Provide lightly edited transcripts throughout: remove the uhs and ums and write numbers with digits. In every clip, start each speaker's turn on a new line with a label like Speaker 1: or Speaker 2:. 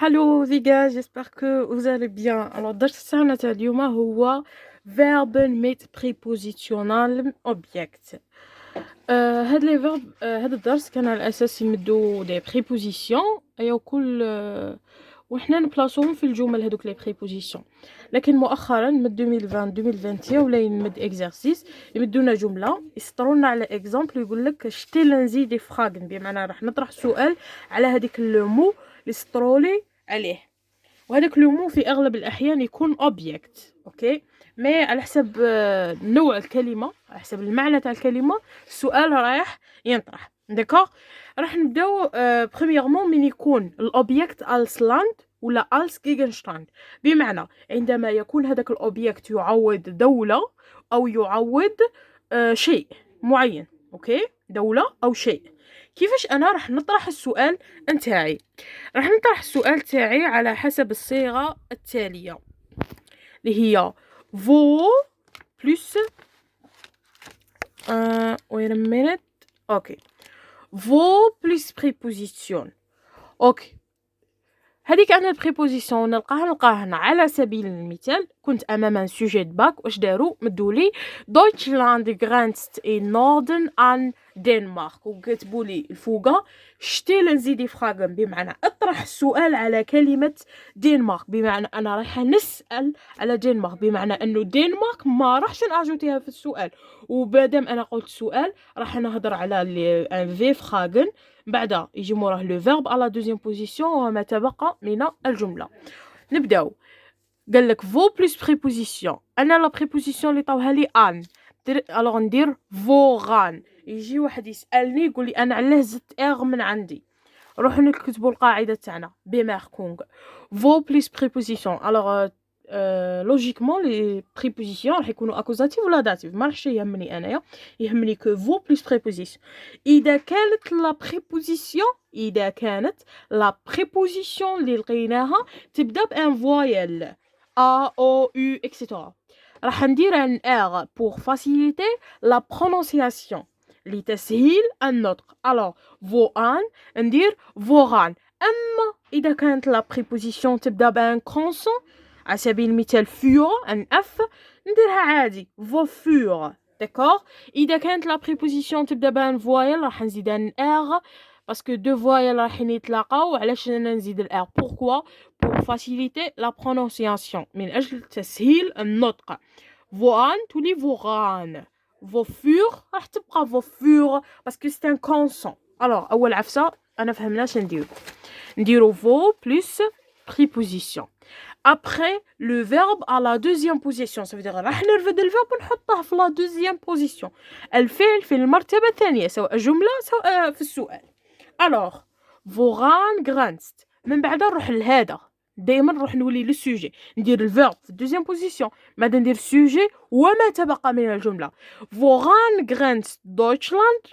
Speaker 1: Hello les gars, j'espère que vous allez bien. Alors الدرس تاعنا تاع اليوم هو verben mit prepositional object. هاد لي verb هاد الدرس كان على اساس يمدو دي preposition كل وحنا نبلاصوهم في الجمل هذوك لي preposition. لكن مؤخرا من 2020 2021 ولا يمد اكزرسيس يمدونا جمله يسطرونا على اكزامبل يقول لك شتي دي فراغن، بمعنى راح نطرح سؤال على هذيك لو مو اللي سطرولي عليه، وهذاك لو مو في اغلب الاحيان يكون اوبجكت. اوكي، مي على حسب نوع الكلمه، على حسب المعنى تاع الكلمه السؤال رايح ينطرح. داكوغ، راح نبداو بريميرمون من يكون الاوبجكت als لاند ولا als gegenstand، بمعنى عندما يكون هذاك الاوبجكت يعوض دوله او يعوض شيء معين. اوكي، دوله او شيء. كيفاش انا راح نطرح السؤال نتاعي؟ راح نطرح السؤال تاعي على حسب الصيغة التالية اللي هي فو بلس wait a minute. اوكي، فو بلس بريبوزيسيون. اوكي، هذيك انا البريبوزيسيون نلقاها هنا. على سبيل المثال كنت امام سوجي د باك، واش داروا؟ مدولي دويتشلاند غرانست اي نوردن ان دنمارك، وكتبوا لي الفوقه شتيلن زيدي فراغن، بمعنى اطرح السؤال على كلمه دنمارك، بمعنى انا رايحه نسال على دنمارك، بمعنى انه دنمارك ما راحش ناجوتيها في السؤال، وبادام انا قلت سؤال راح نهضر على ان في فراغن، بعد يجي موراه لو فيرب على دوزيام بوزيسيون وما تبقى من الجمله. نبداو. قال لك فو بلس بريبوزيسيون، انا لا بريبوزيسيون اللي طاوها لي ان، الوغ ندير فوغان. يجي واحد يسالني يقول لي انا علاه زدت اغ من عندي، نروحو نكتبوا القاعده تاعنا بماركونغ فو بلس بريبوزيسيون. الوغ لوجيكمون لي بريبوزيسيون راح يكونوا اكوزاتيف ولا داتيف، ما راحش يهمني انايا، يهمني كو فو بلس بريبوزيسيون. اذا كانت لا بريبوزيسيون اللي لقيناها تبدا بان فويل ا او يو اكسيتيرا، راح ندير ان ار بور فاسيليتي لا برونونسياسيون، لتسهيل النطق. الوغ فو ان ندير فوغان. اما اذا كانت لا بريبوزيسيون تبدا بان كونسون، على سبيل المثال فور ان اف، نديرها عادي فو فور. داكوغ، اذا كانت لا بريبوزيسيون تبدا بان فويل راح نزيد ان ار، باسكو دو فويل رايحين يتلاقاو. علاش انا نزيد الار؟ بوركوا؟ بور فاسيليتي لا برونونسياسيون، من اجل تسهيل النطق. فوان تولي فوغان، فو فور راح تبقى فو فور باسكو سي ان كونسون. الوغ اول عفسه انا فهمناش نديرو فو بلس بريبوزيسيون. Après, le verbe à la deuxième position, ça veut dire راح نرفد الفيرب ونحطه في la deuxième position، الفعل في المرتبة الثانية، سواء جملة سواء في السؤال. alors فوغان غرانست، من بعد نروح لهذا، دائما نروح نولي للسوجي، ندير الفيرب في الدوزيام بوزيسيون، بعد ندير السوجي وما تبقى من الجملة. فوغان غرانست دويتشلاند،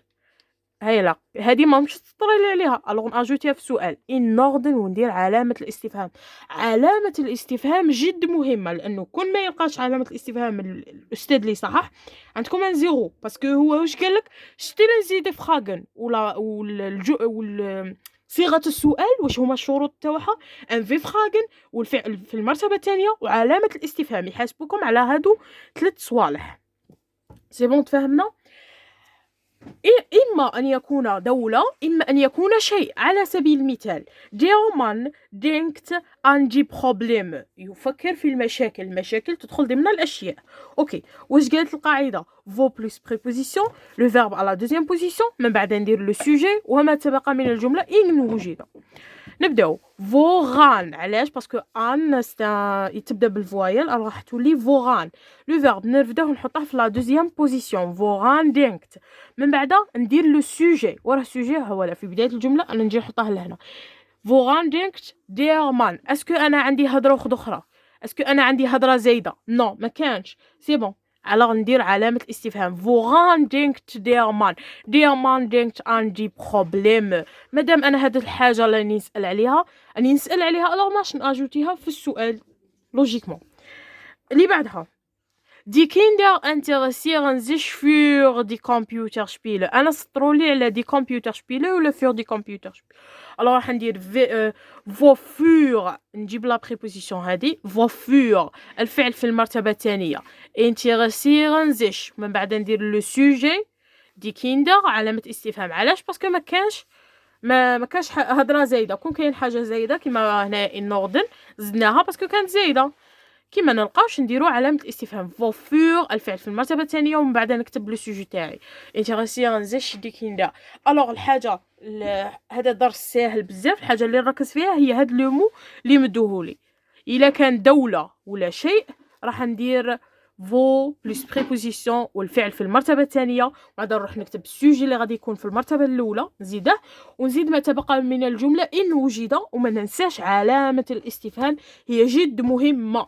Speaker 1: هاي لا هذه ما مش تطري عليها، الوغ اجوتيها في السؤال ان نوردن وندير علامه الاستفهام. علامه الاستفهام جد مهمه، لانه كل ما يلقاش علامه الاستفهام الاستاذ اللي صحح عندكم ان زيرو، باسكو هو واش قال لك؟ شتي نزيد فراغن ولا صيغه السؤال واش هما الشروط تاعها؟ ان في فراغن والفعل في المرتبه الثانيه وعلامه الاستفهام. يحاسبكم على هادو 3 صوالح. سي بون، تفهمنا؟ إما أن يكون دولة، إما أن يكون شيء. على سبيل المثال der Mann denkt an die Probleme، يفكر في المشاكل. المشاكل تدخل ضمن الأشياء. أوكي، واش قالت القاعدة؟ فو بلس بريبوزيسيون، لو فيرب على دوزيام بوزيسيون، من بعد ندير لو سوجي وما تبقى من الجملة إن وجد. نبداو فوغان. علاش؟ باسكو ان تبدا بالفوايل، راح تولي فوغان. لو فيرب نرفدوه ونحطه في لا دوزيام بوزيسيون، فوغان دينكت، من بعد ندير لو سوجي، وراه السوجي هو في بدايه الجمله، انا نجي نحطه لهنا. فوغان دينكت دير مان، اسكو انا عندي هضره اخرى؟ اسكو انا عندي هضره زايده؟ نو، ما كانش. سي بون، alors ندير علامة الاستفهام. woran denkt der Mann؟ der Mann denkt an die Probleme. مادام انا هاد الحاجة اللي نسأل عليها alors ماش ناجوتيها في السؤال لوجيكمون. اللي بعدها Die Kinder interessieren sich für die Computerspiele. أنا سطرولي على die Computerspiele ولا für die Computerspiele. الوغ راح ندير فوفور، نجيب لا بريبوزيسيون هادي فوفور الفعل في المرتبة الثانية انتيغسيغن زيش، من بعد ندير لو سوجي دي كيندر علامة استفهام. علاش؟ باسكو ما كانش هضره زايده. كون كاين حاجه زايده كيما هنا النوردن زدناها باسكو كانت زايده، كيما نلقاوش نديرو علامه استفهام فوفور الفعل في المرتبه الثانيه ومن بعد نكتب لو سوجي تاعي انتيغسيغن زيش دي كيندا. الوغ الحاجه هذا درس ساهل بزاف. الحاجه اللي نركز فيها هي هاد لو مو اللي مدوهولي. الا كان دوله ولا شيء راح ندير فو بلس بريبوزيسيون والفعل في المرتبه الثانيه، بعد نروح نكتب السوجي اللي غادي يكون في المرتبه الاولى نزيده، ونزيد ما تبقى من الجمله ان وجد، وما ننساش علامه الاستفهام هي جد مهمه.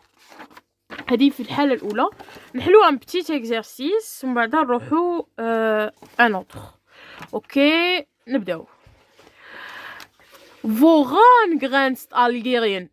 Speaker 1: هذه في الحاله الاولى. نحلو ان بتيت اكزرسيس ومن بعد نروحو ان اوتر. اوكي نبداو. Woran grenzt Algerien؟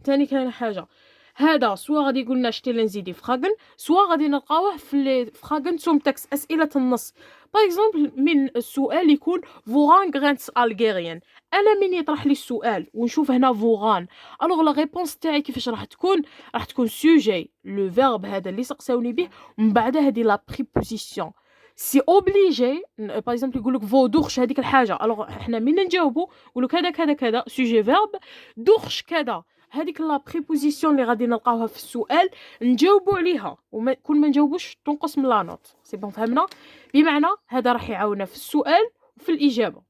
Speaker 1: تاني كاين حاجه. هذا سوا غادي يقولنا شتي نزيدي فراغن، سوا غادي نلقاوه في فراغن توم تكست اسئله النص. باغ اكزومبل من السؤال يكون فوران غرانس الجيريان، انا من يطرح لي السؤال ونشوف هنا فوران، الوغ لا ريبونس تاعي كيفاش راح تكون؟ راح تكون سوجي لو فيرب هذا اللي سقساوني به، ومن بعد هذه لا بريبوزيسيون سي اوبليجي. باغ اكزومبل يقول لك فو دوخش هذيك الحاجه، الوغ حنا من نجاوبوا نقولوا كذا كذا كذا سوجي فيرب دوخش كذا، هذيك لا بريبوزيسيون اللي غادي نلقاوها في السؤال نجاوبوا عليها، كل ما نجاوبوش تنقص من لا نوت. سي بون فهمنا؟ بمعنى هذا راح يعاوننا في السؤال وفي الاجابه.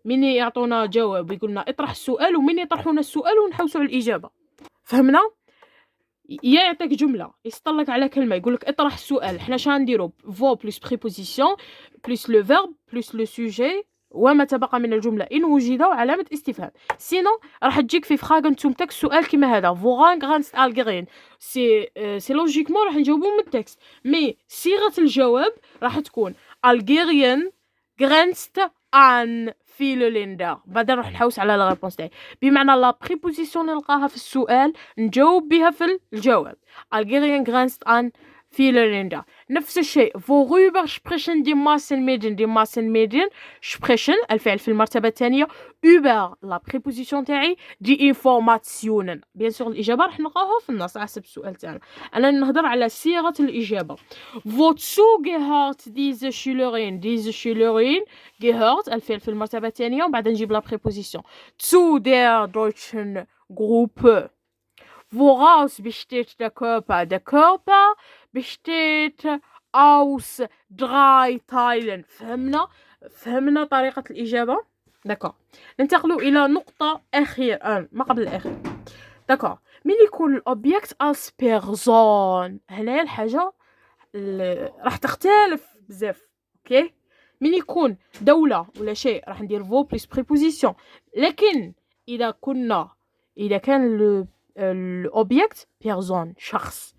Speaker 1: من يعطونا جواب يقولنا اطرح السؤال، ومن يطرحونا السؤال ونحوسوا على الاجابه. فهمنا؟ يعطيك جمله يسطلك على كلمه يقول لك اطرح السؤال، حنا شنو نديرو؟ فو بلس بريبوزيسيون بلس لو فيرب بلس لو سوجي وما تبقى من الجمله ان وجد علامه استفهام. سينو راح تجيك في فراغن تومتك سؤال كيما هذا فوران غرانست الجيرين، سي لوجيكمون راح نجاوبو من التكست، مي صيغه الجواب راح تكون الجيريان غرانست ان فيلوليندا. بعدا نروح نحوس على لا ريبونس تاعي، بمعنى لا بريبوزيسيون اللي نلقاها في السؤال نجاوب بها في الجواب. الجيريان غرانست ان فيلوليندا. نفس الشيء worüber sprechen die Massenmedien؟ die Massenmedien sprechen الفعل في المرتبة الثانية über لا بريبوزيسيون تاعي دي informationen. بيان سور الإجابة راح نلقاوها في النص حسب السؤال تاعنا. أنا نهضر على صيغة الإجابة. wozu gehört diese Schülerin؟ diese Schülerin gehört الفعل في المرتبة الثانية وبعد نجيب لا بريبوزيسيون zu der deutschen Gruppe. Woraus besteht der Körper؟ der Körper besteht aus 3 Teilen. فهمنا طريقة الإجابة؟ داكور. ننتقلوا إلى نقطة أخيرة ما قبل الأخير. داكور. من يكون الأوبجكت as person؟ هنايا الحاجة راح تختلف بزاف. اوكي من يكون دولة ولا شيء راح ندير فو بلس بريبوزيسيون، لكن إذا كان الأوبجكت بيرسون شخص.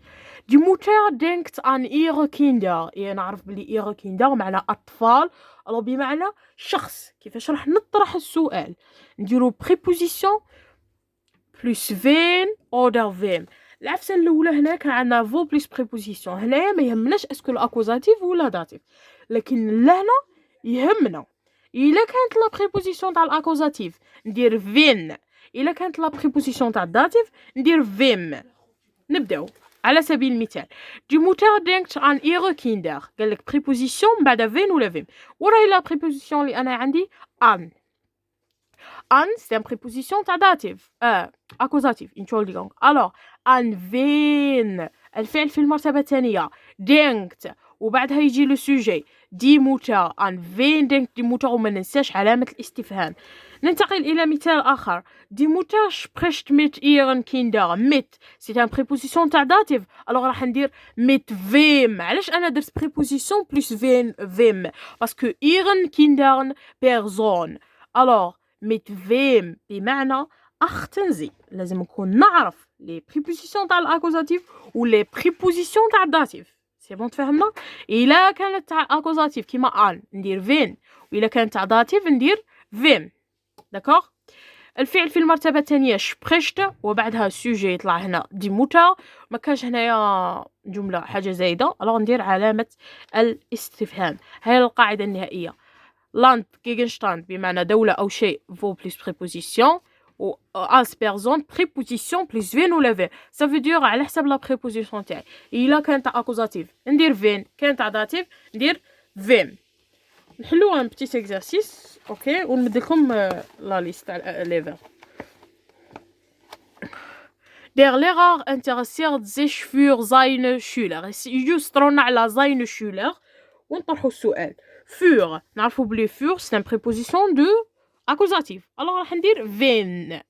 Speaker 1: Die Mutter denkt an ihre Kinder. نعرف بلي ihre Kinder معنى أطفال، أو بمعنى شخص. كيفاش راح نطرح السؤال؟ نديرو preposition plus wen oder wem. العفسه الاولى هنا كان عندنا فو بلس بريبوزيسيون، هنايا ما يهمناش اسكو الاكوزاتيف ولا داتيف، لكن لهنا يهمنا الا كانت لا بريبوزيسيون تاع الاكوزاتيف ندير فين، الا كانت لا بريبوزيسيون تاع الداتيف ندير فيم. نبداو على سبيل المثال دي موتور دينكت عن ايغو كيندر، قال لك بريبوزيسيون بعد فين ولا فيم، وراهي لا بريبوزيسيون اللي انا عندي ان. ان سي ان بريبوزيسيون تاع داتيف اكوزاتيف انشولديغونغ. الوغ ان فين الفعل في المرتبه الثانيه دينكت وبعدها يجي لو سوجي دي موتور ان فين دينكت دي موتور، وما ننساش علامه الاستفهام. ننتقل الى مثال اخر دي موتور spricht mit ihren Kindern. mit سي ان بريبوزيسيون تاع داتيف، الوغ راح ندير mit wem. علاش انا درت بريبوزيسيون بلس فيم؟ باسكو ihren Kindern بيرسون. الوغ mit wem بمعنى اختنزي، لازم نكون نعرف لي بريبوزيسيون تاع الاكوزاتيف و لي بريبوزيسيون تاع الداتيف. سي بون تفهمنا؟ الا كانت تاع اكوزاتيف كيما ان ندير فين، والا كانت تاع داتيف ندير فيم. داكوغ. الفعل في المرتبه الثانيه شبرشت وبعدها سوجي يطلع هنا دي موتا، ما كانش هنايا جمله حاجه زايده، الوغ ندير علامه الاستفهام. هاي القاعده النهائيه. Land Gegenstand بمعنى دولة أو شيء vaut plus préposition و as personne préposition plus vin ولا vers. Ça veut dire على حسب لا préposition تاعي. إلا كانت accusative ندير vin، كانت dative ندير vim. نحلو un petit exercice اوكي ونمد لكم لا ليست تاع لي فيرب. Der Lehrer interessiert sich für seine Schüler. يجوسترونا على seine Schüler ونطرحو السؤال. Für نعرفو بلي für c'est une préposition de accusative. alors راح ندير wen.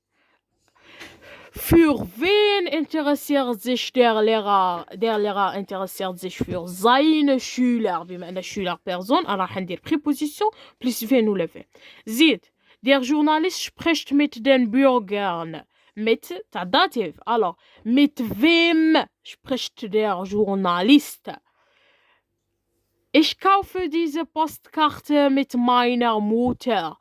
Speaker 1: Für wen interessiert sich der Lehrer? Der Lehrer interessiert sich für seine Schüler. بمعنى Schüler Person. راح ندير préposition plus wen ولا wen. زيد. Der Journalist spricht mit den Bürgern. Mit Dativ. Alors, mit wem spricht der Journalist? Ich kaufe diese Postkarte mit meiner Mutter.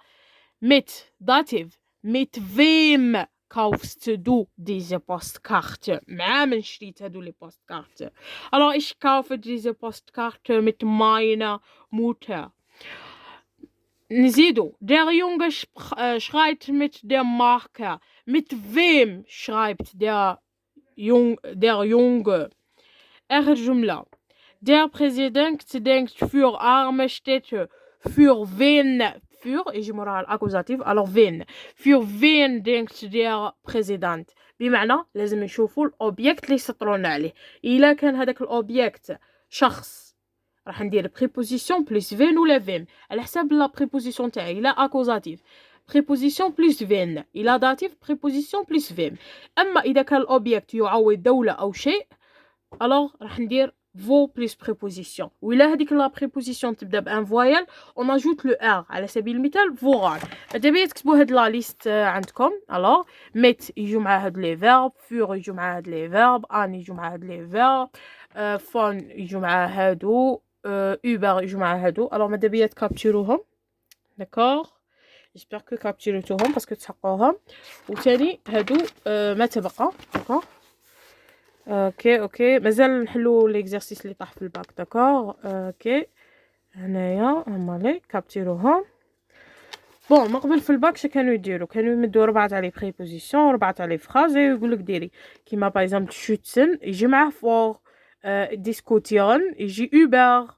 Speaker 1: Mit Dativ. Mit wem kaufst du diese Postkarte? مع من شريت هادو لي Postkarte. Alors, ich kaufe diese Postkarte mit meiner Mutter. نزيدو. Der Junge schreibt mit der Marker. Mit wem schreibt der Junge? آخر جملة. Der Präsident denkt für arme Städte. Für wen? Für يجي موراها الأكوزاتيف. alors wen. Für wen denkt der Präsident? بمعنى لازم نشوفو الأوبيكت اللي يسطرونا عليه. إلا كان هذاك الأوبيكت شخص راح ندير préposition plus ven ولا vem على حساب لا préposition تاعي. إلا accusative préposition plus ven. إلا dative préposition plus vem. أما إذا كان الأوبيكت يعوض دولة أو شيء alors راح ندير vaut plus préposition. وإلا هذيك لا préposition تبدا بان فويل on ajoute le r. على سبيل المثال voral. دابا تكتبوا هاد لا ليست عندكم. alors met يجوا مع هاد لي verb. für يجوا مع هاد لي verb. an يجوا مع هاد لي verb. von يجوا مع هادو. Uber يجوا مع هادو. alors ماذا بيا تكابتشروهم. داكوغ جيسبر كو كابتشرتوهم باسكو تحقوهم. وثاني هادو ما تبقى. داكوغ اوكي مازال نحلو ليكزارسيس اللي طاح في الباك. داكوغ اوكي هنايا هما لي كابتشروهم. بون من قبل في الباك اش كانوا يديروا؟ كانوا يمدوا 4 تاع لي بريبوزيسيون 4 تاع لي فراز ويقولك ديري كيما باغ اكزومبل شوتسن يجي معاه فور. ديسكوتيرن يجي اوبر.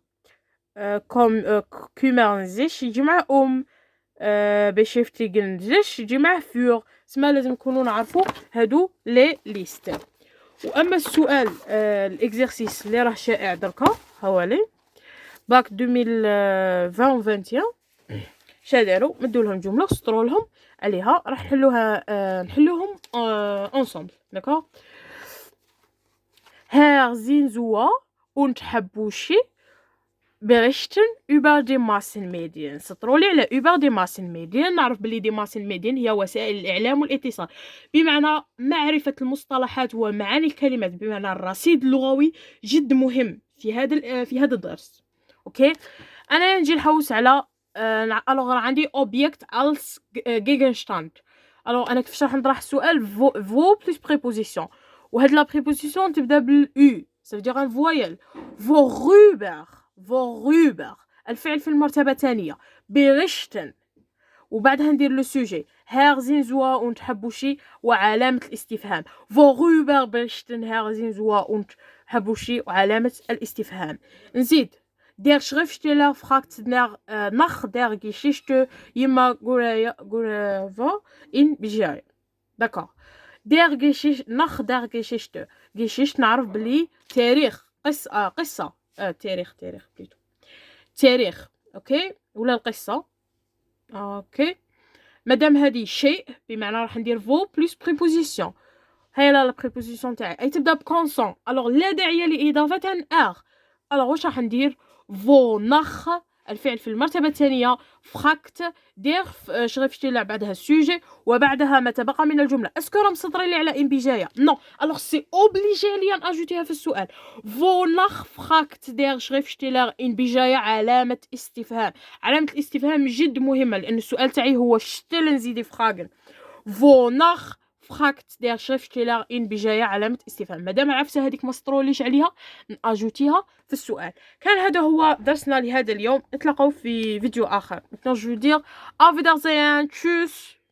Speaker 1: كوم كومرن زيش يجي مع بشيفتيغن زيش يجي مع فور. سما لازم نكونوا نعرفوا هادو لي ليست. واما السؤال الاكزرسيس اللي راه شائع دركا هوالي باك 2020 21 شادارو مدوا لهم جمله سطروا لهم عليها راح نحلوهم انصومبل. داكوغ. Herr Zinsua und Habushi berichten über die Massenmedien. سطروا لي على über die Massenmedien. نعرف بلي دي Massenmedien هي وسائل الإعلام والاتصال بمعنى معرفة المصطلحات ومعاني الكلمات بمعنى الرصيد اللغوي جد مهم في هذا الدرس. اوكي انا نجي نحوس على الوغ عندي object als Gegenstand. الوغ انا كيفاش راح نطرح السؤال فو بلس préposition وهاد لا بريبوزيسيون تبدا بالU. ça veut dire un voyelle. vorüber الفعل في المرتبة الثانية. berichten وبعدها ندير لو سوجي Herr Zinsua und Habushi وعلامة الاستفهام. vorüber berichten Herr Zinsua und Habushi وعلامة الاستفهام. نزيد Der Schriftsteller fragt nach der Geschichte Yimagurawa in Bijaya. D'accord. Der Geschichte nach der Geschichte. Geschichte نعرف بلي تاريخ قصة تاريخ بليتو تاريخ. اوكي ولا القصة. اوكي مادام هذه شيء بمعنى راح ندير فو بلس بريبوزيسيون. هاي لا بريبوزيسيون تاعي اي تبدا بكونسون. الوغ لا داعي لاضافه ار. الوغ واش راح ندير فو نخ الفعل في المرتبة الثانية. فراكت دير شريفتيلر بعدها السوجي وبعدها ما تبقى من الجملة. اسكو راه مسطري لي على ان بجاية؟ نو. الوغ سي اوبليجي ليا ناجوتيها في السؤال. فو نخ فراكت دير شريفتيلر ان بجاية علامة استفهام. علامة الاستفهام جد مهمة لأن السؤال تاعي هو شتل نزيدي فراغن. فو نخ fragt der Schriftsteller in بجاية علامة استفهام. مادام عرفتي هذيك ما سطروليش عليها ناجوتيها في السؤال. كان هذا هو درسنا لهذا اليوم، نتلاقاو في فيديو آخر. Maintenant je veux dire auf Wiedersehen, tschüss.